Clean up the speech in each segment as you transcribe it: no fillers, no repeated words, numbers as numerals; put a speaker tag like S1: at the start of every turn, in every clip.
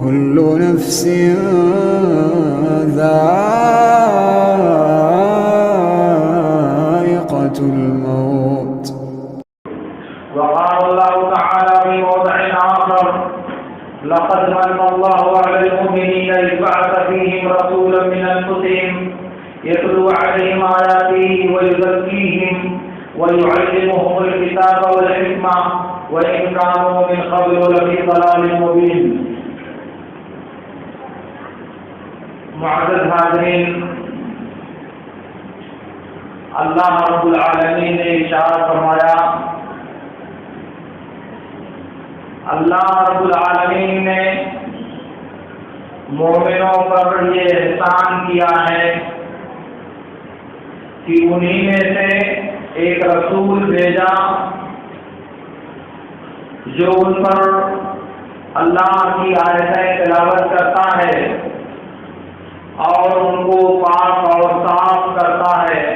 S1: كل نفس ذائقة الموت.
S2: وقال الله تعالى في موضع آخر: لقد من الله على المؤمنين إذ بعث فيهم رسولا من أنفسهم يتلو عليهم آياته ويزكيهم ويعلمهم الكتاب والحكمة وإن كانوا من قبل لفي ضلال مبين. معزز حاضرین، اللہ رب العالمین نے ارشاد فرمایا، اللہ رب العالمین نے مومنوں پر یہ احسان کیا ہے کہ انہی میں سے ایک رسول بھیجا جو ان پر اللہ کی آیتیں تلاوت کرتا ہے اور ان کو پاک اور صاف کرتا ہے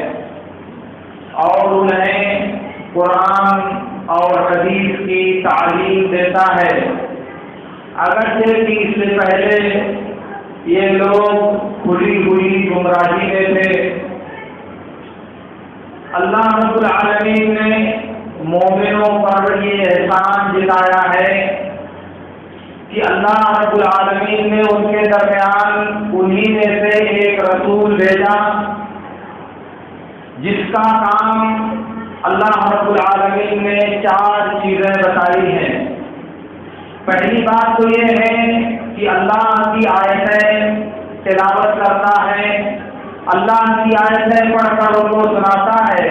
S2: اور انہیں قرآن اور حدیث کی تعلیم دیتا ہے، اگرچہ کہ اس سے پہلے یہ لوگ کھلی ہوئی گمراہی میں تھے۔ اللہ رب العالمین نے مومنوں پر یہ احسان جتایا ہے کہ اللہ رب العالمین نے ان کے درمیان انہی میں سے ایک رسول بھیجا جس کا کام اللہ رب العالمین نے 4 چیزیں بتائی ہیں۔ پہلی بات تو یہ ہے کہ اللہ کی آیتیں تلاوت کرتا ہے، اللہ کی آیتیں پڑھ کر ان کو سناتا ہے،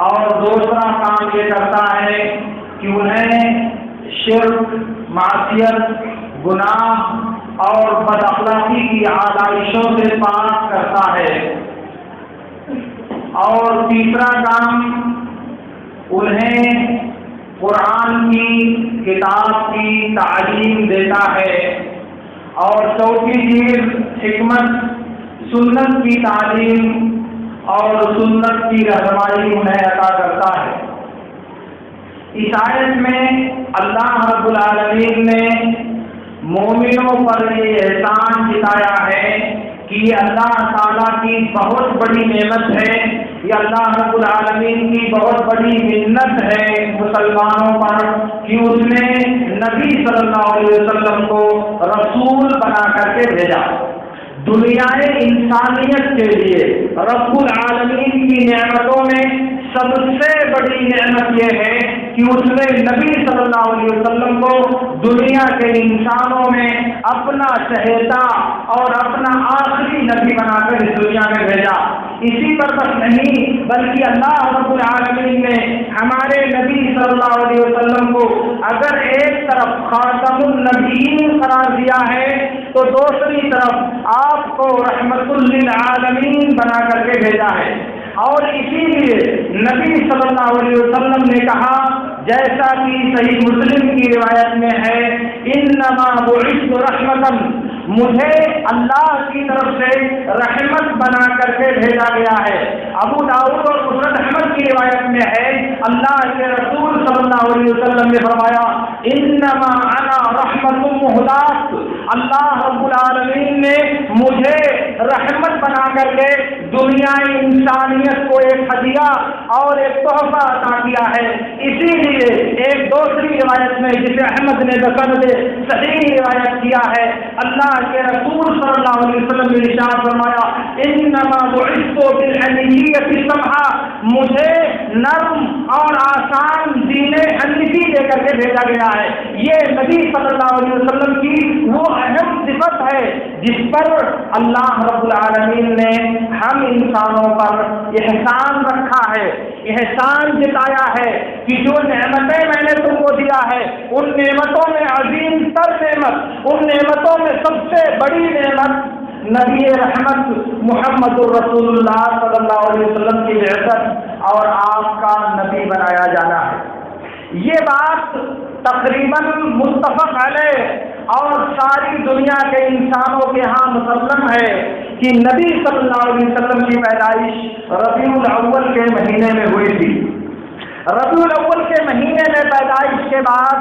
S2: اور دوسرا کام یہ کرتا ہے کہ انہیں شرک، معصیت، گناہ اور بد اخلاقی کی آلائشوں سے پاک کرتا ہے، اور تیسرا کام انہیں قرآن کی کتاب کی تعلیم دیتا ہے، اور چوتھی چیز حکمت، سنت کی تعلیم اور سنت کی رہنمائی انہیں عطا کرتا ہے۔ اس آیت میں اللہ رب العالمین نے مومنوں پر یہ احسان جتایا ہے کہ یہ اللہ تعالیٰ کی بہت بڑی نعمت ہے، یہ اللہ رب العالمین کی بہت بڑی منت ہے مسلمانوں پر کہ اس نے نبی صلی اللہ علیہ وسلم کو رسول بنا کر کے بھیجا۔ دنیائے انسانیت کے لیے رب العالمین کی نعمتوں میں سب سے بڑی نعمت یہ ہے کہ اس نے نبی صلی اللہ علیہ وسلم کو دنیا کے انسانوں میں اپنا چہیتا اور اپنا آخری نبی بنا کر اس دنیا میں بھیجا۔ اسی پر بس نہیں بلکہ اللہ رب العالمین نے ہمارے نبی صلی اللہ علیہ وسلم کو اگر ایک طرف خاتم النبیین قرار دیا ہے تو دوسری طرف آپ کو رحمت للعالمین بنا کر کے بھیجا ہے، اور اسی لیے نبی صلی اللہ علیہ وسلم نے کہا، جیسا کہ صحیح مسلم کی روایت میں ہے، انما بعثت رحمتا، مجھے اللہ کی طرف سے رحمت بنا کر کے بھیجا گیا ہے۔ ابو داؤد اور مسند احمد کی روایت میں ہے، اللہ کے رسول صلی اللہ علیہ وسلم نے فرمایا، انما انا رحمت مہدات، اللہ رب العالمین نے مجھے رحمت بنا کر کے دنیا انسانیت کو ایک ہدیہ اور ایک تحفہ عطا کیا ہے۔ اسی لیے ایک دوسری روایت میں جسے احمد نے بسند صحیح روایت کیا ہے، اللہ کے رسول صلی اللہ علیہ وسلم نے ارشاد فرمایا، انما بعثت بالحنیفیۃ السمحہ، مجھے نرم اور آسان دین حنیفی دے کر کے بھیجا گیا ہے۔ یہ نبی صلی اللہ علیہ وسلم کی وہ اہم صفت ہے جس پر اللہ رب العالمین نے ہم انسانوں پر احسان رکھا ہے، احسان جتایا ہے کہ جو نعمتیں میں نے تم کو دیا ہے ان نعمتوں میں عظیم تر نعمت، ان نعمتوں میں سب سے بڑی نعمت نبی رحمت محمد الرسول اللہ صلی اللہ علیہ وسلم کی بعثت اور آپ کا نبی بنایا جانا ہے۔ یہ بات تقریباً متفق علیہ اور ساری دنیا کے انسانوں کے ہاں مسلم ہے کہ نبی صلی اللہ علیہ وسلم کی پیدائش ربیع الاول کے مہینے میں ہوئی تھی۔ ربیع الاول کے مہینے میں پیدائش کے بعد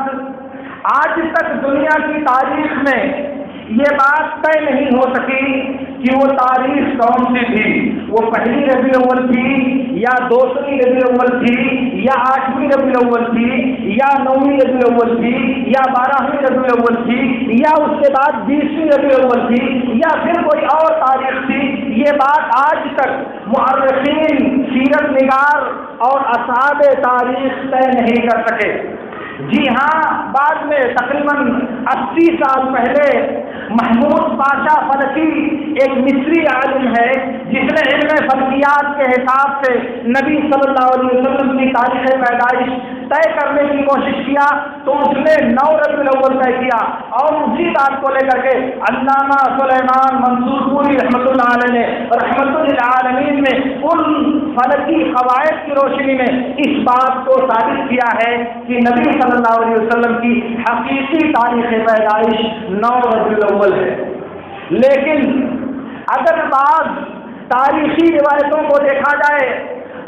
S2: آج تک دنیا کی تاریخ میں یہ بات طے نہیں ہو سکی کہ وہ تاریخ کون سی تھی، وہ پہلی ربیع الاول تھی یا دوسری ربیع الاول تھی یا 8ویں ربیع الاول تھی یا 9ویں ربیع الاول تھی یا 12ویں ربیع الاول تھی یا اس کے بعد 20ویں ربیع الاول تھی یا پھر کوئی اور تاریخ تھی۔ یہ بات آج تک مؤرخین، سیرت نگار اور اصحاب تاریخ طے نہیں کر سکے۔ جی ہاں، بعد میں تقریباً 80 سال پہلے محمود پاشا فلکی ایک مصری عالم ہے جس نے علم فلکیات کے حساب سے نبی صلی اللہ علیہ وسلم کی تاریخ پیدائش طے کرنے کی کوشش کیا، تو اس نے 9 ربیع الاول طے کیا، اور اسی بات کو لے کر کے علامہ سلیمان منصور پوری رحمۃ اللہ علیہ نے رحمۃ للعالمین میں ان فلکی قواعد کی روشنی میں اس بات کو ثابت کیا ہے کہ نبی صلی اللہ علیہ وسلم کی حقیقی تاریخ پیدائش 9 ربیع الاول ہے۔ لیکن اگر بعض تاریخی روایتوں کو دیکھا جائے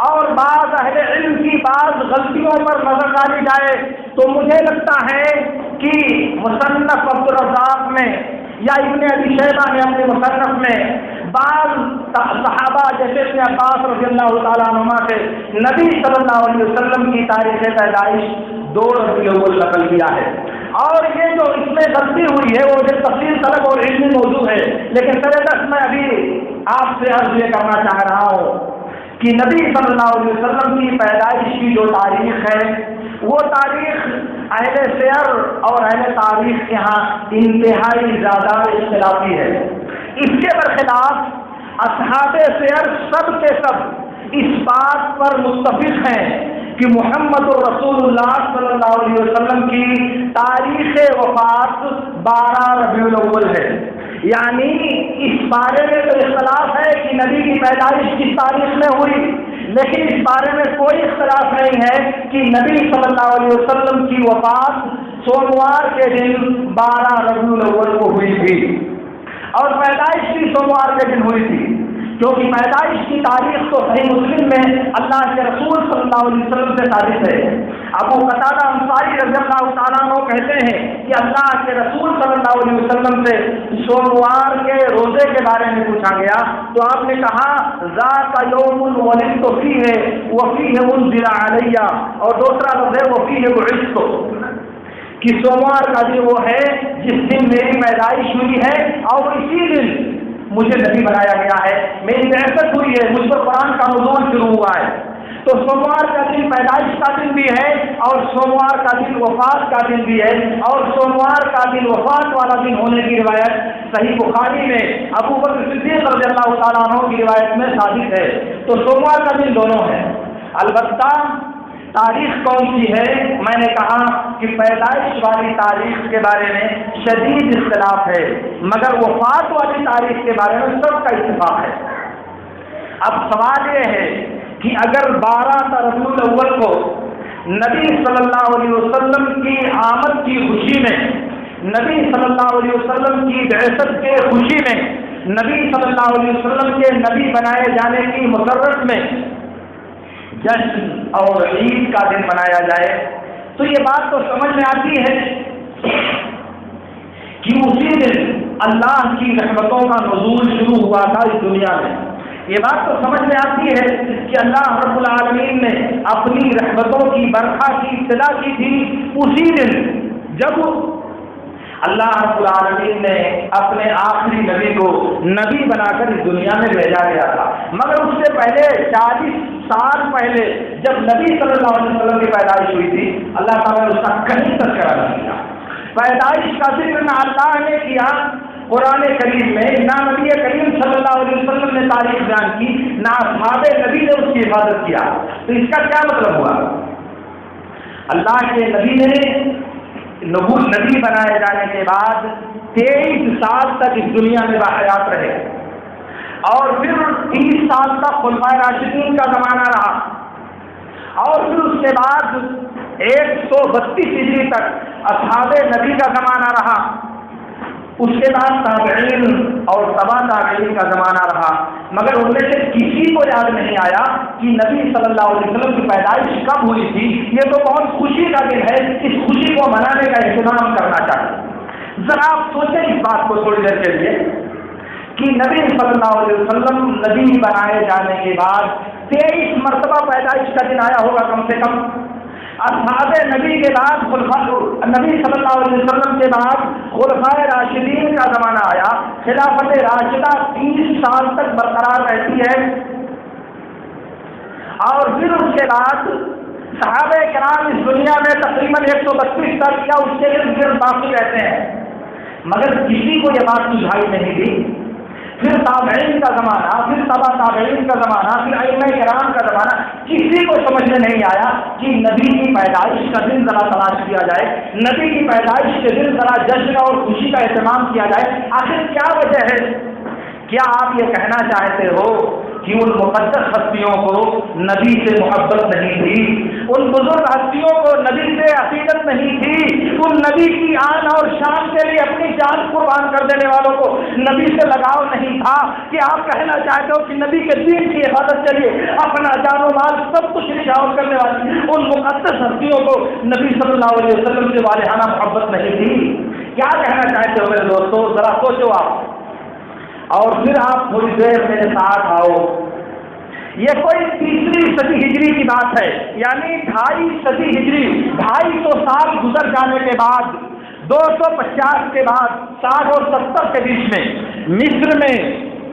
S2: اور بعض اہل علم کی بعض غلطیوں پر نظر ڈالی جائے تو مجھے لگتا ہے کہ مصنف عبدالرزاق میں یا ابن ابی شیبہ نے اپنے مصنف میں بعض صحابہ جیسے ابن عباس رضی اللہ تعالیٰ عنہما سے نبی صلی اللہ علیہ وسلم کی تاریخ پیدائش 2 ربیع الاول نقل کیا ہے، اور یہ جو اس میں غلطی ہوئی ہے وہ تفصیل طلب اور علمی موضوع ہے، لیکن سر میں ابھی آپ سے عرض یہ کرنا چاہ رہا ہوں کہ نبی صلی اللہ علیہ وسلم کی پیدائش کی جو تاریخ ہے وہ تاریخ اہل سیر اور اہل تاریخ کے ہاں انتہائی زیادہ اختلافی ہے۔ اس کے برخلاف اصحاب سیر سب کے سب اس بات پر متفق ہیں کہ محمد رسول اللہ صلی اللہ علیہ وسلم کی تاریخ وفات 12 ربیع الاول ہے، یعنی اس بارے میں تو اختلاف ہے کہ نبی کی پیدائش کس تاریخ میں ہوئی، لیکن اس بارے میں کوئی اختلاف نہیں ہے کہ نبی صلی اللہ علیہ وسلم کی وفات سوموار کے دن 12 ربیع الاول کو ہوئی تھی، اور پیدائش بھی سوموار کے دن ہوئی تھی، کیونکہ پیدائش کی تاریخ تو صحیح مسلم میں اللہ کے رسول صلی اللہ علیہ وسلم سے ثابت ہے۔ ابو قتادہ انصاری رضی اللہ تعالیٰ عنہ کہتے ہیں کہ اللہ کے رسول صلی اللہ علیہ وسلم سے سوموار کے روزے کے بارے میں پوچھا گیا تو آپ نے کہا ذاک یوم ولدت فیہ وفیہ انزل علی، اور دوسرا لفظ ہے وفیہ بعثت، کہ سوموار کا دن وہ ہے جس دن میری پیدائش ہوئی ہے اور اسی دن مجھے نبی بنایا گیا ہے، میری بعثت ہوئی ہے، مجھ پر قرآن کا نزول شروع ہوا ہے۔ تو سوموار کا دن پیدائش کا دن بھی ہے اور سوموار کا دن وفات کا دن بھی ہے، اور سوموار کا دن وفات والا دن ہونے کی روایت صحیح بخاری میں ابو بکر صدیق رضی اللہ تعالیٰ عنہ کی روایت میں ثابت ہے۔ تو سوموار کا دن دونوں ہے، البتہ تاریخ کون سی ہے؟ میں نے کہا کہ پیدائش والی تاریخ کے بارے میں شدید اختلاف ہے، مگر وفات والی تاریخ کے بارے میں سب کا اتفاق ہے۔ اب سوال یہ ہے کہ اگر 12 ربیع الاول کو نبی صلی اللہ علیہ وسلم کی آمد کی خوشی میں، نبی صلی اللہ علیہ وسلم کی بعثت کے خوشی میں، نبی صلی اللہ علیہ وسلم کے نبی بنائے جانے کی مسرت میں جشن اور عید کا دن منایا جائے تو یہ بات تو سمجھ میں آتی ہے کہ اسی دن اللہ کی رحمتوں کا نزول شروع ہوا تھا اس دنیا میں۔ یہ بات تو سمجھ میں آتی ہے کہ اللہ رب العالمین نے اپنی رحمتوں کی برکھا کی ابتدا کی تھی اسی دن جب اللہ رب العالمین نے اپنے آخری نبی کو نبی بنا کر اس دنیا میں بھیجا گیا تھا، مگر اس سے پہلے 40 سال پہلے جب نبی صلی اللہ علیہ وسلم کی پیدائش ہوئی تھی اللہ تعالیٰ نے اس کا کہیں تذکرہ نہیں کیا۔ پیدائش کا ذکر نہ اللہ نے کیا قرآن کریم میں، نہ نبی کریم صلی اللہ علیہ وسلم نے تاریخ بیان کی، نہ اصحاب نبی نے اس کی حفاظت کیا۔ تو اس کا کیا مطلب ہوا؟ اللہ کے نبی نے نبی بنائے جانے کے بعد 23 سال تک اس دنیا میں باحیات رہے، اور پھر 30 سال تک خلفائے راشدین کا زمانہ رہا، اور پھر اس کے بعد 132 ہجری تک اصحاب نبی کا زمانہ رہا، اس کے بعد تابعین اور تبا تابعین کا زمانہ رہا، مگر ان میں سے کسی کو یاد نہیں آیا کہ نبی صلی اللہ علیہ وسلم کی پیدائش کب ہوئی تھی۔ یہ تو بہت خوشی کا دن ہے، اس خوشی کو منانے کا اہتمام کرنا چاہیے۔ ذرا آپ سوچیں اس بات کو تھوڑی دیر کے لیے کہ نبی صلی اللہ علیہ وسلم نبی بنائے جانے کے بعد 23 مرتبہ پیدائش کا دن آیا ہوگا کم سے کم۔ اصحاب نبی کے بعد نبی صلی اللہ علیہ وسلم کے بعد خلفائے راشدین کا زمانہ آیا، خلافت راشدہ 30 سال تک برقرار رہتی ہے، اور پھر اس کے بعد صحابہ کرام اس دنیا میں تقریباً 132 تک یا اس کے ارد گرد باقی رہتے ہیں، مگر کسی کو یہ بات سجھائی نہیں دی۔ پھر تابعین کا زمانہ، پھر تبا تابعین کا زمانہ، پھر ائمہ کرام کا زمانہ، کسی کو سمجھ میں نہیں آیا کہ نبی کی پیدائش کا دن ذرا تلاش کیا جائے، نبی کی پیدائش کے دن ذرا جشن اور خوشی کا اہتمام کیا جائے۔ آخر کیا وجہ ہے؟ کیا آپ یہ کہنا چاہتے ہو کہ ان مقدس ہستیوں کو نبی سے محبت نہیں تھی، ان بزرگ ہستیوں کو نبی سے عقیدت نہیں تھی، ان نبی کی آن اور شان کے لیے اپنی جان قربان کر دینے والوں کو نبی سے لگاؤ نہیں تھا؟ کہ آپ کہنا چاہتے ہو کہ نبی کے دین کی حفاظت کے لیے اپنا جان و مال سب کچھ نچھاور کرنے والی ان مقدس ہستیوں کو نبی صلی اللہ علیہ وسلم سے والہانہ محبت نہیں تھی؟ کیا کہنا چاہتے ہو میرے دوستو؟ ذرا سوچو آپ، اور پھر آپ تھوڑی دیر میرے ساتھ آؤ۔ یہ کوئی 3 صدی ہجری کی بات ہے، یعنی 2.5 صدی ہجری، 250 سال گزر جانے کے بعد، 250 کے بعد 60 اور 70 کے بیچ میں مصر میں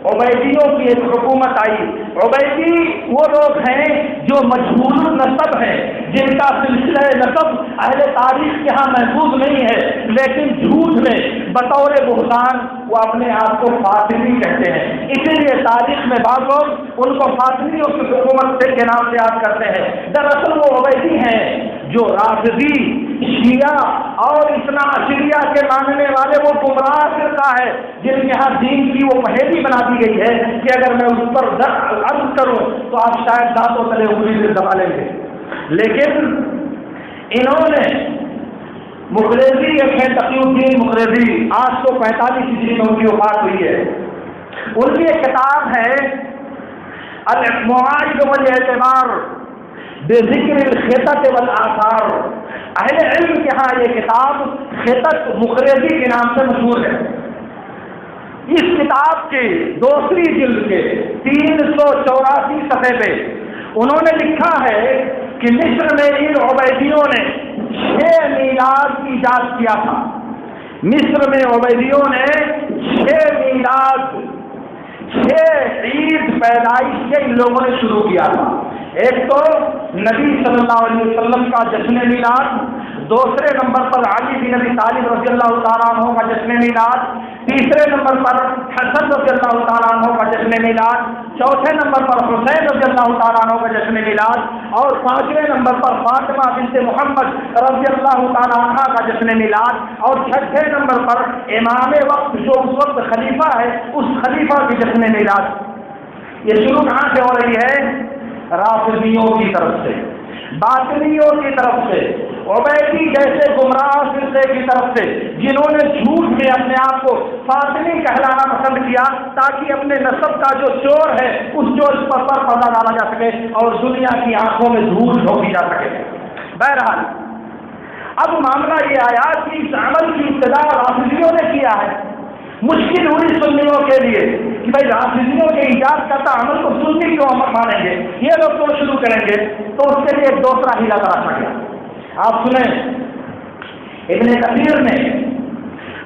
S2: عبیدیوں کی ایک حکومت آئی۔ عبیدی وہ لوگ ہیں جو مجہول النسب ہیں، جن کا سلسلہ نسب اہل تاریخ کے ہاں محفوظ نہیں ہے، لیکن جھوٹ میں بطور بہتان وہ اپنے آپ کو فاطمی کہتے ہیں، اسی لیے تاریخ میں بعض لوگ ان کو فاطمیوں کی حکومت کے نام سے یاد کرتے ہیں۔ دراصل وہ عبیدی ہیں جو رافضی، شیعہ اور اثنا عشریہ کے ماننے والے وہ گمراہ فرقہ ہے جن کے ہاں دین کی وہ پہیلی بنا دی گئی ہے کہ اگر میں اس پر عرض کروں تو آپ شاید دانتوں تلے انگلی سے دبا لیں گے۔ لیکن انہوں نے مقریضی ہیں، تقی الدین مقریضی، 845 ہجری میں ان کی وفات ہوئی ہے۔ ان کی ایک کتاب ہے المعاج والاعتبار بذکر الخطط والآثار۔ اہل علم کے ہاں یہ کتاب خطط مقریضی کے نام سے مشہور ہے۔ اس کتاب کے دوسری جلد کے 384 صفحے پہ انہوں نے لکھا ہے کہ مصر میں ان عبیدیوں نے 6 میلاد کی ایجاد کیا تھا۔ مصر میں عبیدیوں نے 6 میلاد، 6 عید پیدائش کے ان لوگوں نے شروع کیا تھا۔ ایک تو نبی صلی اللہ علیہ وسلم کا جشن میلاد، دوسرے نمبر پر علی بن ابی طالب رضی اللہ تعالیٰ عنہ کا جشن میلاد، تیسرے نمبر پر حسن رضی اللہ تعالیٰ عنہ کا جشن میلاد، چوتھے نمبر پر حسین رضی اللہ تعالیٰ عنہ کا جشن میلاد، اور 5ویں نمبر پر فاطمہ بنت محمد رضی اللہ تعالیٰ عنہ کا جشن میلاد، اور 6ویں نمبر پر امام وقت جو اس وقت خلیفہ ہے اس خلیفہ کی جشن میلاد۔ یہ شروع کہاں سے ہو رہی ہے؟ رافضیوں کی طرف سے، باطنیوں کی طرف سے، عبیدی جیسے گمراہ فرقے کی طرف سے، جنہوں نے جھوٹ میں اپنے آپ کو فاطمی کہلانا پسند کیا تاکہ اپنے نسب کا جو چور ہے اس چور پر پردہ ڈالا جا سکے اور دنیا کی آنکھوں میں دھول جھونکی جا سکے۔ بہرحال اب معاملہ یہ آیا کہ اس عمل کی ابتدا رافضیوں نے کیا ہے۔ مشکل ہوئی سنیوں کے لیے کہ بھائی رافضیوں کے ایجاد کرتا عمل کو سنی کیوں مانیں گے، یہ لوگ تو شروع کریں گے، تو اس کے لیے ایک دوسرا ہیلا تراشا گیا۔ آپ سنیں، ابن کثیر نے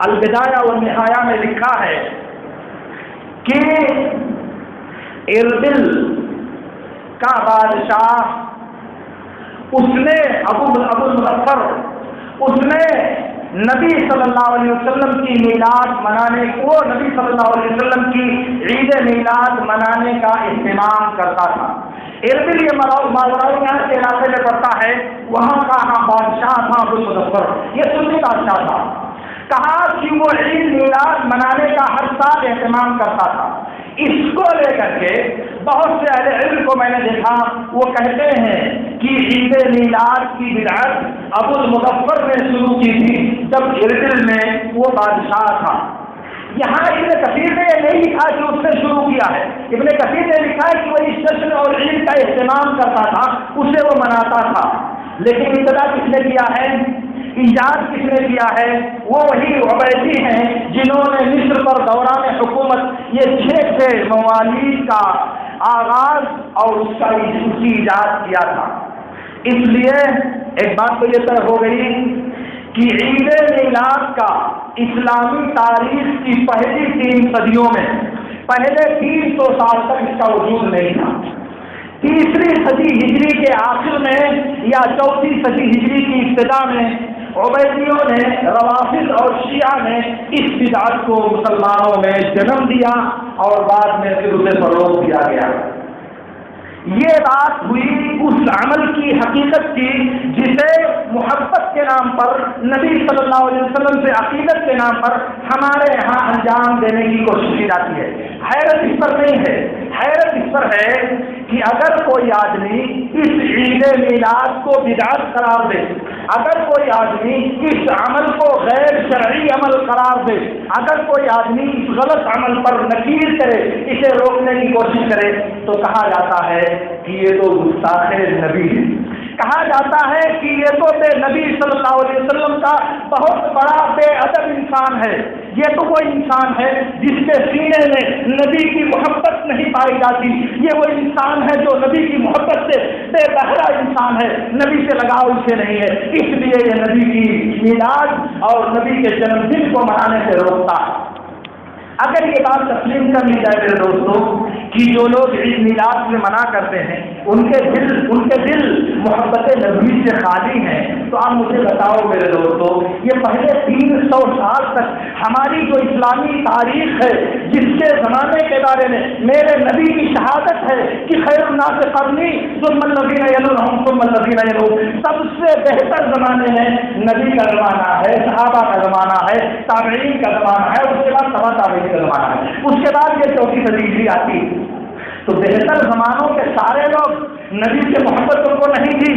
S2: البدایہ والنہایہ میں لکھا ہے کہ اربل کا بادشاہ، اس نے ابو المظفر، اس نے نبی صلی اللہ علیہ وسلم کی میلاد منانے کو، نبی صلی اللہ علیہ وسلم کی عید میلاد منانے کا اہتمام کرتا تھا۔ اربل یہ ماوراء کے علاقے میں پڑتا ہے، وہاں کا بادشاہ تھا ابو المظفر، یہ سنی بادشاہ تھا۔ کہا کہ وہ عید میلاد منانے کا ہر سال اہتمام کرتا تھا۔ اس کو لے کر کے بہت سے اہل علم کو میں نے دیکھا، وہ کہتے ہیں کہ عید میلاد کی بدعت ابو المظفر نے شروع کی تھی جب اربل میں وہ بادشاہ تھا۔ یہاں ابن کثیر نے یہ نہیں لکھا کہ اس نے شروع کیا ہے، ابن کثیر نے لکھا ہے کہ وہ اس جشن اور عید کا اہتمام کرتا تھا، اسے وہ مناتا تھا، لیکن ابتدا کس نے کیا ہے، ایجاد کس نے کیا ہے، وہ وہی عبیدی ہیں جنہوں نے مصر پر دوران حکومت یہ 6 موالید کا آغاز اور اس کی ایجاد کیا تھا۔ اس لیے ایک بات تو یہ طے ہو گئی کہ عید میلاد کا اسلامی تاریخ کی پہلی 3 صدیوں میں پہلے 300 سال تک اس کا وجود نہیں تھا۔ تیسری صدی ہجری کے آخر میں یا چوتھی صدی ہجری کی ابتدا میں عبیدیوں نے، روافض اور شیعہ نے اس بدعت کو مسلمانوں میں جنم دیا اور بعد میں پھر اسے فروغ دیا گیا۔ یہ بات ہوئی اس عمل کی حقیقت کی جسے محبت کے نام پر، نبی صلی اللہ علیہ وسلم سے عقیدت کے نام پر ہمارے یہاں انجام دینے کی کوشش کی جاتی ہے۔ حیرت اس پر نہیں ہے، حیرت اس پر ہے کہ اگر کوئی آدمی اس عید میلاد کو بدعت قرار دے، اگر کوئی آدمی اس عمل کو غیر شرعی عمل قرار دے، اگر کوئی آدمی اس غلط عمل پر نکیر کرے، اسے روکنے کی کوشش کرے، تو کہا جاتا ہے کہ یہ تو گستاخ نبی ہے، کہا جاتا ہے کہ یہ تو بے نبی صلی اللہ علیہ وسلم کا بہت بڑا بے ادب انسان ہے، یہ تو وہ انسان ہے جس کے سینے میں نبی کی محبت نہیں پائی جاتی، یہ وہ انسان ہے جو نبی کی محبت سے بے بہرا انسان ہے، نبی سے لگاؤ اسے نہیں ہے، اس لیے یہ نبی کی میلاد اور نبی کے جنم دن کو منانے سے روکتا ہے۔ اگر یہ بات تسلیم کر لی جائے میرے دوستوں کہ جو لوگ عید میلاد سے منع کرتے ہیں ان کے دل محبت نبی سے خالی ہیں، تو آپ مجھے بتاؤ میرے دوستوں، یہ پہلے 300 سال تک ہماری جو اسلامی تاریخ ہے، جس کے زمانے کے بارے میں میرے نبی کی شہادت ہے کہ خیر الناس قرنی ثم الذین یلونہم ثم الذین یلونہم، سب سے بہتر زمانے میں نبی کا زمانہ ہے، صحابہ کا زمانہ ہے، تابعین کا زمانہ ہے، اس کے بعد تبع تابعین کا زمانہ ہے، اس کے بعد یہ 4 صدی ہجری آتی۔ تو بہتر زمانوں کے سارے لوگ نبی سے محبت ان کو نہیں تھی۔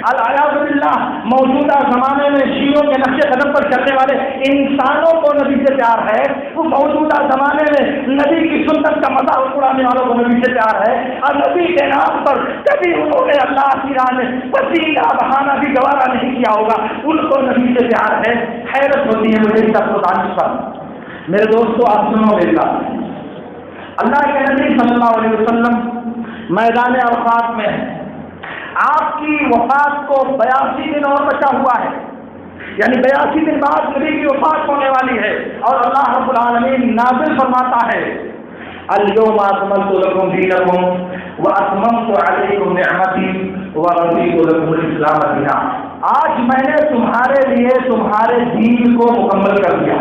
S2: الیاذ باللہ موجودہ زمانے میں شیعوں کے نقش قدم پر چلنے والے انسانوں کو نبی سے پیار ہے، وہ موجودہ زمانے میں نبی کی سنت کا مذاق اڑانے والوں کو نبی سے پیار ہے، اور نبی کے نام پر کبھی انہوں نے اللہ کی راہ میں پسینہ بہانا بھی گوارا نہیں کیا ہوگا، ان کو نبی سے پیار ہے۔ حیرت ہوتی ہے مجھے اس کو دانش پر۔ میرے دوستو آپ سنو میری بات، اللہ کے نبی صلی اللہ علیہ وسلم میدان عرفات میں ہے، آپ کی وفات کو 82 دن اور بچا ہوا ہے، یعنی 82 دن بعد نبی کی وفات ہونے والی ہے، اور اللہ رب العالمین نازل فرماتا ہے الیوم اکملت لکم دینکم واتممت علیکم نعمتی ورضیت لکم الاسلام دینا، آج میں نے تمہارے لیے تمہارے دین کو مکمل کر دیا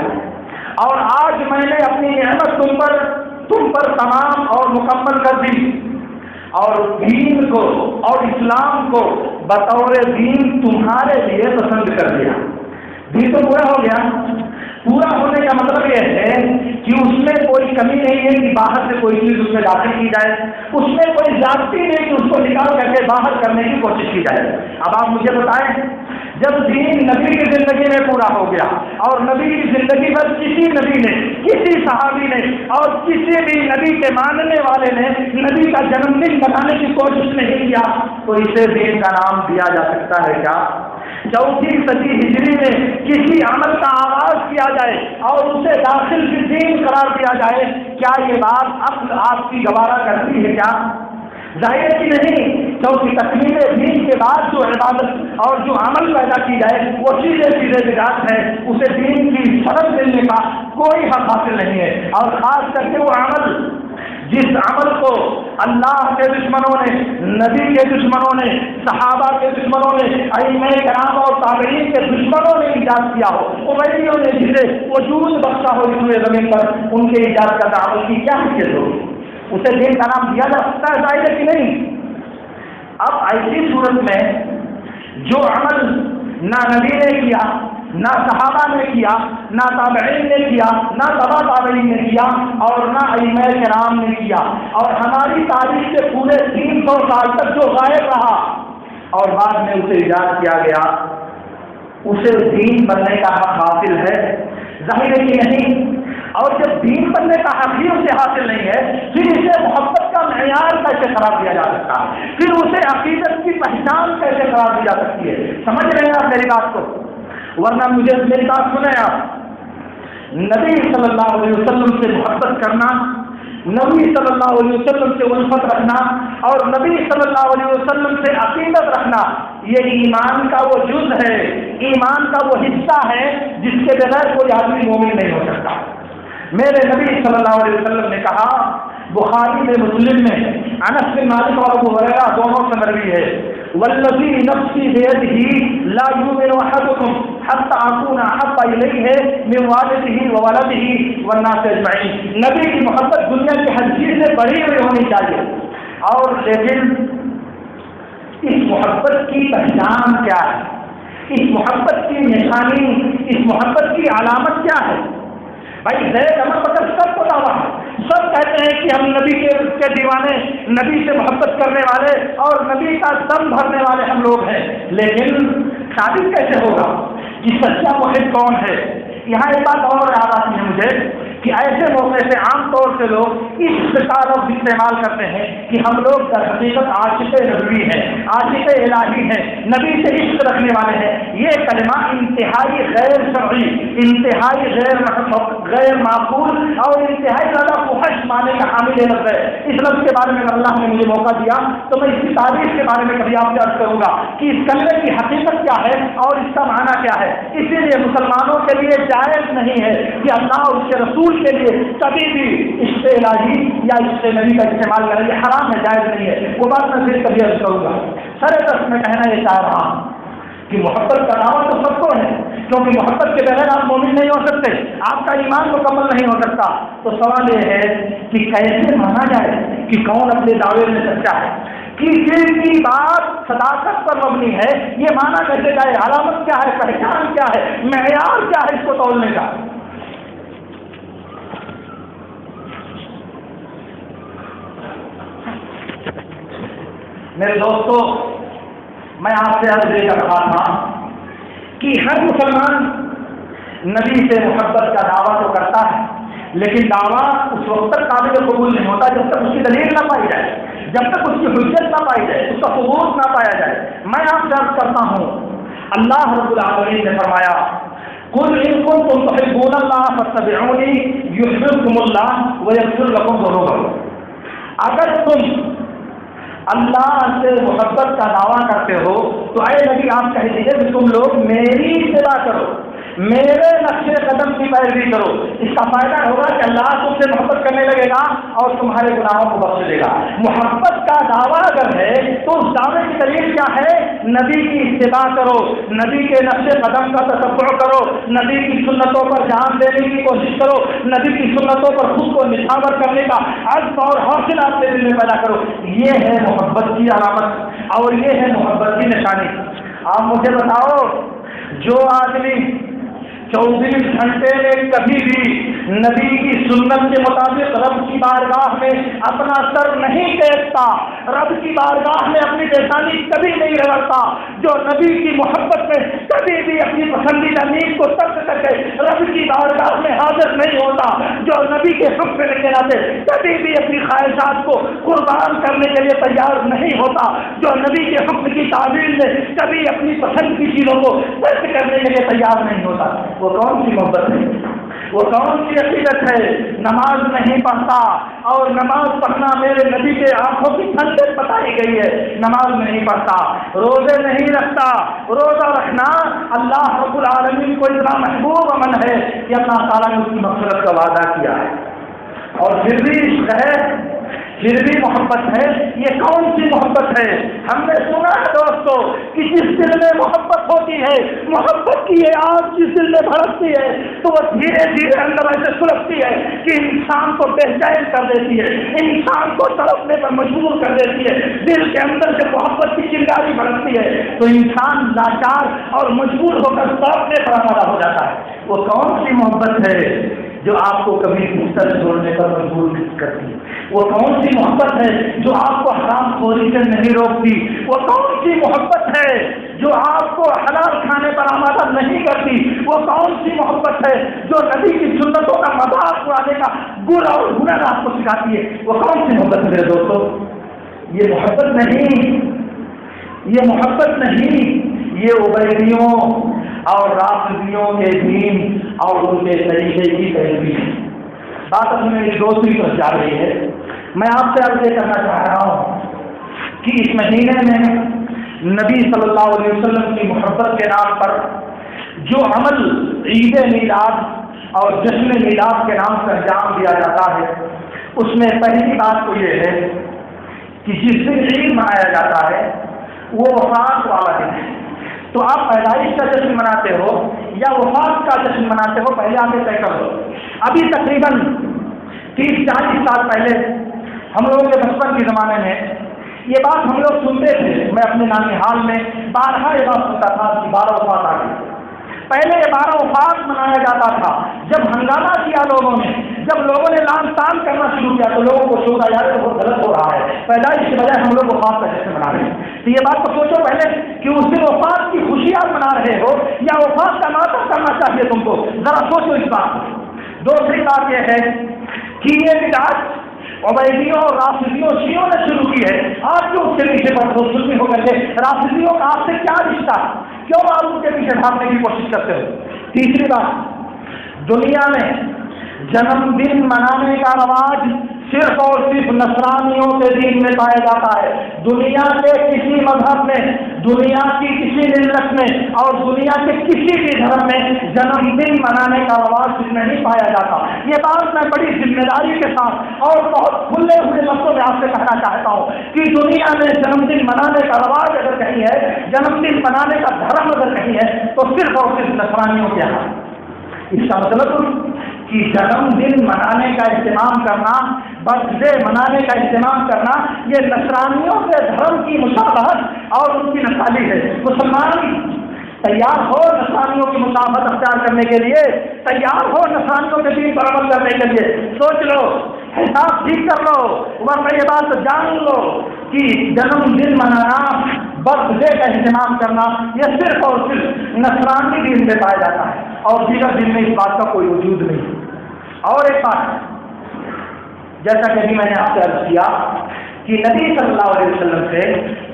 S2: اور آج میں نے اپنی نعمت تم پر تمام اور مکمل کر دی، اور دین کو اور اسلام کو بطور دین تمہارے لیے پسند کر دیا۔ دین تو پورا ہو گیا، پورا ہونے کا مطلب یہ ہے کہ اس میں کوئی کمی نہیں ہے کہ باہر سے کوئی چیز اس میں داخل کی جائے، اس میں کوئی زیادتی نہیں کہ اس کو نکال کر کے باہر کرنے کی کوشش کی جائے۔ اب آپ مجھے بتائیں، جب دین نبی کی زندگی میں پورا ہو گیا اور نبی کی زندگی پر کسی نبی نے، کسی صحابی نے اور کسی بھی نبی کے ماننے والے نے نبی کا جنم دن بنانے کی کوشش نہیں کیا، تو اسے دین کا نام دیا جا سکتا ہے کیا؟ 4 صدی ہجری میں کسی عمل کا آغاز کیا جائے اور اسے داخل فی دین قرار دیا جائے، کیا یہ بات اب آپ کی گوارا کرتی ہے کیا؟ ظاہر کی نہیں، کیونکہ تکمیل دین کے بعد جو عبادت اور جو عمل پیدا کی جائے وہ سیدھے بدعت ہے، اسے دین کی شرف دینے کا کوئی حق حاصل نہیں ہے، اور خاص کر کے وہ عمل جس عمل کو اللہ کے دشمنوں نے، نبی کے دشمنوں نے، صحابہ کے دشمنوں نے، ائمہ کرام اور تابعین کے دشمنوں نے ایجاد کیا ہو، عبیدیوں نے جسے وجود بخشا ہو اس زمین پر، ان کے ایجاد کا عمل کی کیا حیثیت ہوگی؟ اسے دین کا نام دیا جا سکتا ہے ظاہر ہے کہ نہیں؟ اب ایسی صورت میں جو عمل نہ نبی نے کیا، نہ صحابہ نے کیا، نہ تابعین نے کیا، نہ تبع تابعین نے کیا، اور نہ ائمہ کرام نے کیا، اور ہماری تاریخ سے پورے 300 سال تک جو غائب رہا اور بعد میں اسے ایجاد کیا گیا، اسے دین بننے کا حق حاصل ہے؟ ظاہر ہے کہ نہیں۔ اور جب کرنے کا حقیق سے حاصل نہیں ہے، پھر اسے محبت کا معیار کیسے قرار دیا جا سکتا ہے؟ پھر اسے عقیدت کی پہچان کیسے قرار دی جا سکتی ہے؟ سمجھ رہے ہیں آپ میری بات کو؟ ورنہ مجھے میری بات سنیں آپ، نبی صلی اللہ علیہ وسلم سے محبت کرنا، نبی صلی اللہ علیہ وسلم سے الفت رکھنا اور نبی صلی اللہ علیہ وسلم سے عقیدت رکھنا، یہ ایمان کا وہ جز ہے، ایمان کا وہ حصہ ہے جس کے بغیر کوئی آدمی مومن نہیں ہو سکتا۔ میرے نبی صلی اللہ علیہ وسلم نے کہا، بخاری میں مسلم میں انس بن مالک اور ابو ہریرہ دونوں سے مروی ہے، والذی نفسی بیدہ لا یؤمن احدکم حتی اکون احب الیہ من والدہ وولدہ والناس اجمعین۔ نبی کی محبت دنیا کی ہر چیز سے بڑی ہوئی ہونی چاہیے، اور لیکن اس محبت کی پہچان کیا ہے؟ اس محبت کی نشانی، اس محبت کی علامت کیا ہے؟ بھائی زید احمد بکر سب کو دعویٰ ہے، سب کہتے ہیں کہ ہم نبی کے دیوانے، نبی سے محبت کرنے والے اور نبی کا دم بھرنے والے ہم لوگ ہیں، لیکن ثابت کیسے ہوگا کہ سچا محب کون ہے؟ یہاں ایک بات اور یاد آتی ہے مجھے کہ ایسے موقع سے عام طور سے لوگ عشق کا لفظ استعمال کرتے ہیں کہ ہم لوگ در حقیقت عاشق نبوی ہیں، عاشق الہی ہیں، نبی سے عشق رکھنے والے ہیں۔ یہ کلمہ انتہائی غیر شرعی، انتہائی غیر معقول اور انتہائی زیادہ فحش معنی کا حامل لفظ ہے۔ اس لفظ کے بارے میں اگر اللہ نے مجھے موقع دیا تو میں اس کی تعریف کے بارے میں کبھی آپ سے عرض کروں گا کہ اس کلمے کی حقیقت کیا ہے اور اس کا معنی کیا ہے۔ اسی لیے مسلمانوں کے لیے جائز نہیں ہے کہ اللہ اور اس کے رسول کے لیے کبھی بھی عشق الہی یا عشق نبی کا استعمال کریں، یہ حرام ہے، جائز نہیں ہے۔ وہ بات میں پھر کبھی عرض کروں گا۔ سر دست میں کہنا یہ چاہ رہا ہوں کہ محبت کا دعویٰ تو سب کو ہے، کیونکہ محبت کے بغیر آپ مومن نہیں ہو سکتے، آپ کا ایمان مکمل نہیں ہو سکتا۔ تو سوال یہ ہے کہ کیسے مانا جائے کہ کون اپنے دعوے میں سچا ہے، کہ دل کی بات صداقت پر مبنی ہے، یہ مانا کیسے جائے؟ علامت کیا ہے، پہچان کیا ہے، معیار کیا ہے اس کو تولنے کا؟ میرے دوستو، میں آپ سے عرض یہ کر رہا تھا کہ ہر مسلمان نبی سے محبت کا دعویٰ تو کرتا ہے، لیکن دعویٰ اس وقت تک قابل قبول نہیں ہوتا جب تک اس کی دلیل نہ پائی جائے، جب تک اس کی حجت نہ پائی جائے، اس کا ثبوت نہ پایا جائے۔ میں آپ سے عرض کرتا ہوں، اللہ رب العالمین نے فرمایا، قل ان کنتم تحبون اللہ فاتبعونی یحببکم اللہ ویغفر لکم ذنوبکم۔ اگر تم اللہ سے محبت کا دعویٰ کرتے ہو تو اے نبی آپ کہہ دیجیے کہ تم لوگ میری اتباع کرو، میرے نقش قدم کی پیروی کرو۔ اس کا فائدہ ہوگا کہ اللہ تم سے محبت کرنے لگے گا اور تمہارے گناہوں کو بخش دے گا۔ محبت کا دعویٰ اگر ہے تو اس دعوے کی دلیل کیا ہے؟ نبی کی اتباع کرو، نبی کے نقش قدم کا تتبع کرو، نبی کی سنتوں پر جان دینے کی کوشش کرو، نبی کی سنتوں پر خود کو نچھاور کرنے کا عزم اور حوصلہ اپنے دل میں پیدا کرو۔ یہ ہے محبت کی علامت اور یہ ہے محبت کی نشانی۔ آپ مجھے بتاؤ، جو آدمی 24 گھنٹے میں کبھی بھی نبی کی سنت کے مطابق رب کی بارگاہ میں اپنا سر نہیں ٹیکتا، رب کی بارگاہ میں اپنی پیشانی کبھی نہیں رگڑتا، جو نبی کی محبت میں کبھی بھی اپنی پسندیدہ نیند کو ترک کر کے رب کی بارگاہ میں حاضر نہیں ہوتا، جو نبی کے حکم کے ناطے کبھی بھی اپنی خواہشات کو قربان کرنے کے لیے تیار نہیں ہوتا، جو نبی کے حکم کی تعبیر میں کبھی اپنی پسند کی چیزوں کو ترک کرنے کے لیے تیار نہیں ہوتا، وہ کون سی محبت ہے؟ وہ کون سی عقیدت ہے؟ نماز نہیں پڑھتا، اور نماز پڑھنا میرے نبی کے آنکھوں کی ٹھنڈک بتائی گئی ہے، نماز نہیں پڑھتا، روزے نہیں رکھتا، روزہ رکھنا اللہ رب العالمین کو اتنا محبوب عمل ہے کہ اللہ تعالیٰ نے اس کی مغفرت کا وعدہ کیا ہے، اور پھر بھی عشق ہے، پھر بھی محبت ہے۔ یہ کون سی محبت ہے؟ ہم نے سنا ہے دوستو کہ جس دل میں محبت ہوتی ہے، محبت کی یہ آگ جس دل میں بھڑکتی ہے تو وہ دھیرے دھیرے اندر ایسے سلگتی ہے کہ انسان کو بے چین کر دیتی ہے، انسان کو تڑپنے پر مجبور کر دیتی ہے، دل کے اندر سے محبت کی چنگاری بھڑکتی ہے تو انسان لاچار اور مجبور ہو کر تڑپنے پر آمادہ ہو جاتا ہے۔ وہ کون سی محبت ہے جو آپ کو کبھی بستر چھوڑنے پر مجبور کرتی ہے؟ وہ کون سی محبت ہے جو آپ کو حرام خوری سے نہیں روکتی؟ وہ کون سی محبت ہے جو آپ کو حلال کھانے پر آمادہ نہیں کرتی؟ وہ کون سی محبت ہے جو نبی کی سنتوں کا مذاق اڑانے کا برا اور گناہ آپ کو سکھاتی ہے، وہ کون سی محبت ہے میرے دوستوں؟ یہ محبت نہیں، یہ محبت نہیں، یہ عبیدیوں اور رافضیوں کے دین اور ان کے طریقے کی پیروی ہے۔ بات اصل میں ایک دوسری طرف جا رہی ہے۔ میں آپ سے عرض کرنا چاہ رہا ہوں کہ اس مہینے میں نبی صلی اللہ علیہ وسلم کی محبت کے نام پر جو عمل عید میلاد اور جشن میلاد کے نام سے انجام دیا جاتا ہے، اس میں پہلی بات تو یہ ہے کہ جس دن عید منایا جاتا ہے وہ وفات والا دن ہے۔ تو آپ پیدائش کا جشن مناتے ہو یا وفات کا جشن مناتے ہو، پہلے آپ یہ طے کر لو۔ ابھی تقریباً 30-40 سال پہلے ہم لوگوں کے بچپن کے زمانے میں یہ بات ہم لوگ سنتے تھے، میں اپنے نانیہال میں بارہا یہ بات سنتا تھا کہ 12 وفات آ گئی۔ پہلے یہ 12 وفات منایا جاتا تھا، جب ہنگامہ کیا لوگوں نے، جب لوگوں نے لان تان کرنا شروع کیا تو لوگوں کو سوچا یار یہ بہت غلط ہو رہا ہے، پیدائش کے بجائے ہم لوگ وفات کا جشن منا رہے ہیں۔ تو یہ بات تو سوچو پہلے کہ اس دن وفات کی خوشی آپ منا رہے ہو یا وفات کا ماتم کرنا چاہیے تم کو، ذرا سوچو اس بات کو۔ دوسری بات یہ ہے کہ یہ بدعت عبیدیوں اور رافضیوں شیعوں نے شروع کی ہے۔ آپ کیوں اس کے پیچھے ظلمی ہو کر کے رافضیوں کا آپ سے کیا رشتہ، کیوں آپ ان کے پیچھے بھاگنے کی کوشش کرتے ہو؟ تیسری بات، دنیا میں جنم دن منانے کا رواج صرف اور صرف نصرانیوں کے دین میں پایا جاتا ہے۔ دنیا کے کسی مذہب میں، دنیا کی کسی ملت میں اور دنیا کے کسی بھی دھرم میں جنم دن منانے کا رواج نہیں پایا جاتا۔ یہ بات میں بڑی ذمہ داری کے ساتھ اور بہت کھلے ہوئے لفظوں میں آپ سے کہنا چاہتا ہوں کہ دنیا میں جنم دن منانے کا رواج اگر کہیں ہے، جنم دن منانے کا دھرم اگر کہیں ہے تو صرف اور صرف نصرانیوں کے یہاں۔ اس کا مطلب کہ جنم دن منانے کا اہتمام کرنا، برتھ ڈے منانے کا اہتمام کرنا، یہ نصرانیوں کے دھرم کی مشابہت اور ان کی نسالی ہے۔ مسلمان تیار ہو نصرانیوں کی مشابہت اختیار کرنے کے لیے، تیار ہو نصرانیوں کے دین پر عمل کرنے کے لیے، سوچ لو، حساب ٹھیک کر لو، ورنہ یہ بات جان لو کہ جنم دن منانا، برتھ ڈے کا اہتمام کرنا یہ صرف اور صرف نصرانی دین میں پایا جاتا ہے اور دیگر دن میں اس بات کا کوئی وجود نہیں۔ اور ایک بات، جیسا کہ ابھی میں نے آپ سے عرض کیا کہ نبی صلی اللہ علیہ وسلم سے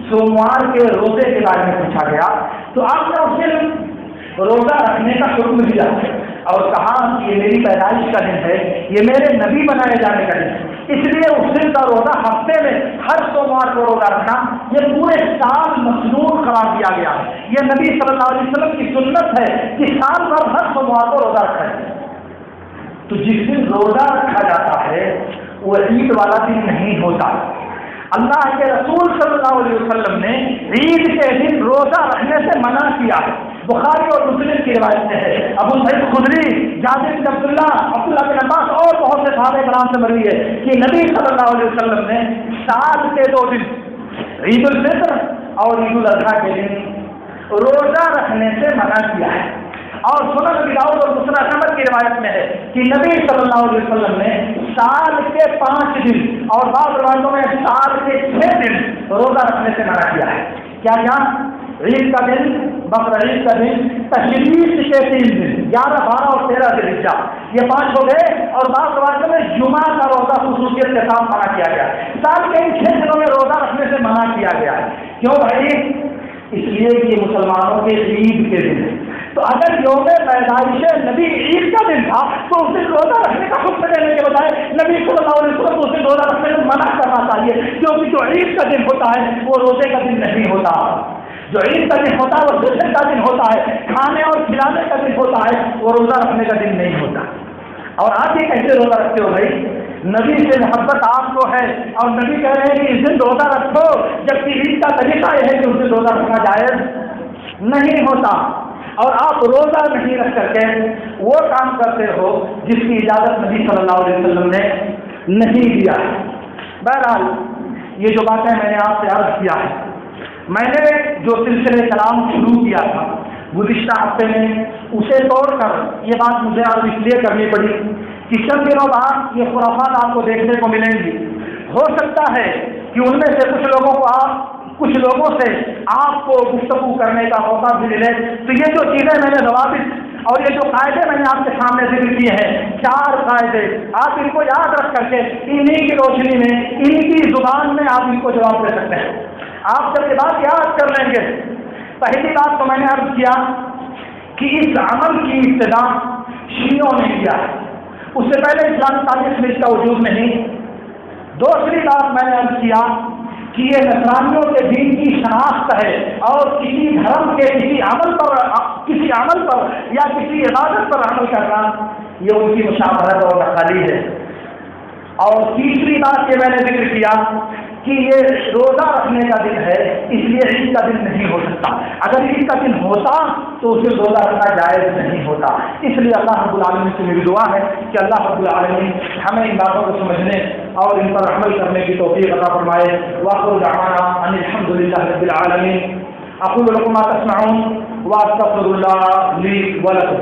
S2: سوموار کے روزے کے بارے میں پوچھا گیا تو آپ نے اس دن روزہ رکھنے کا حکم دیا اور کہا کہ یہ میری پیدائش کا دن ہے، یہ میرے نبی بنائے جانے کا دن ہے، اس لیے اس دن کا روزہ ہفتے میں ہر سوموار کو روزہ رکھنا یہ پورے سال مسنون قرار دیا گیا ہے۔ یہ نبی صلی اللہ علیہ وسلم کی سنت ہے کہ سال بھر ہر سوموار کو روزہ رکھا جائے۔ تو جس دن روزہ رکھا جاتا ہے وہ عید والا دن نہیں ہوتا۔ اللہ کے رسول صلی اللہ علیہ وسلم نے عید کے دن روزہ رکھنے سے منع کیا ہے۔ بخاری اور مسلم کی روایت میں ہے، ابو سعید خدری، جابر بن عبداللہ، عبداللہ بن عباس اور بہت سے صحابہ کرام سے مروی ہے کہ نبی صلی اللہ علیہ وسلم نے سال کے 2 دن عید الفطر اور عید الاضحیٰ کے دن روزہ رکھنے سے منع کیا ہے۔ اور سنن ابی داؤد اور مسند احمد کی روایت میں ہے کہ نبی صلی اللہ علیہ وسلم نے سال کے 5 دن اور بعض روایتوں میں سال کے 6 دن روزہ رکھنے سے منع کیا ہے۔ کیا کیا؟ عید کا دن، بقر عید کا دن، تشریق کے 3 دن 11، 12 اور 13 ذی الحجہ، یہ 5 ہو گئے، اور بعض روایتوں میں جمعہ کا روزہ خصوصیت کے ساتھ منع کیا گیا۔ سال کے ان 6 دنوں میں روزہ رکھنے سے منع کیا گیا ہے۔ کیوں بھائی؟ اس لیے کہ مسلمانوں کے عید کے دن ہے۔ تو اگر یوم پیدائش نبی عید کا دن تھا تو اس دن روزہ رکھنے کا حکم دینے کے بجائے نبی صلی اللہ علیہ وسلم کو اس دن روزہ رکھنے سے منع کرنا چاہیے، کیونکہ جو عید کا دن ہوتا ہے وہ روزے کا دن نہیں ہوتا۔ جو عید کا دن ہوتا ہے وہ جشن کا دن ہوتا ہے، کھانے اور کھلانے کا دن ہوتا ہے، وہ روزہ رکھنے کا دن نہیں ہوتا۔ اور آپ یہ کیسے روزہ رکھتے ہو بھائی؟ نبی سے محبت آپ کو ہے اور نبی کہہ رہے ہیں کہ اس دن روزہ رکھو، جبکہ عید کا طریقہ یہ ہے کہ اس دن روزہ رکھنا جائز نہیں ہوتا، اور آپ روزہ نہیں رکھ کر کے وہ کام کرتے ہو جس کی اجازت نبی صلی اللہ علیہ وسلم نے نہیں دیا ہے۔ بہرحال یہ جو باتیں میں نے آپ سے عرض کیا ہے، میں نے جو سلسلے کلام شروع کیا تھا گزشتہ ہفتے میں، اسے توڑ کر یہ بات مجھے آپ اس لیے کرنی پڑی کہ چند دنوں بعد یہ خرافات آپ کو دیکھنے کو ملیں گی۔ ہو سکتا ہے کہ ان میں سے کچھ لوگوں سے آپ کو گفتگو کرنے کا موقع بھی ملے، تو یہ جو چیزیں میں نے ضوابط اور یہ جو قاعدے میں نے آپ کے سامنے ذکر کیے ہیں 4 قاعدے، آپ ان کو یاد رکھ کر کے انہی کی روشنی میں انہی کی زبان میں آپ ان کو جواب دے سکتے ہیں۔ آپ جب یہ بات یاد کر لیں گے، پہلی بات تو میں نے عرض کیا کہ اس عمل کی ابتدا شیعوں نے کیا ہے، اس سے پہلے اسلامی تاریخ میں اس کا وجود نہیں۔ دوسری بات میں نے عرض کیا کہ یہ نصرانیوں کے دین کی شناخت ہے، اور کسی دھرم کے کسی عمل پر یا کسی عبادت پر عمل کرنا یہ ان کی مشابہت اور نقالی ہے۔ اور تیسری بات یہ میں نے ذکر کیا کہ یہ روزہ رکھنے کا دن ہے، اس لیے عید کا دن نہیں ہو سکتا۔ اگر عید کا دن ہوتا تو اسے روزہ رکھنا جائز نہیں ہوتا۔ اس لیے اللہ رب العالمین سے میری دعا ہے کہ اللہ رب العالمین ہمیں ان باتوں کو سمجھنے اور ان پر عمل کرنے کی توفیق عطا فرمائے۔ وآخر دعوانا ان الحمد للہ رب العالمین۔ اقول لكم ما تسمعون واستغفر الله لي ولكم۔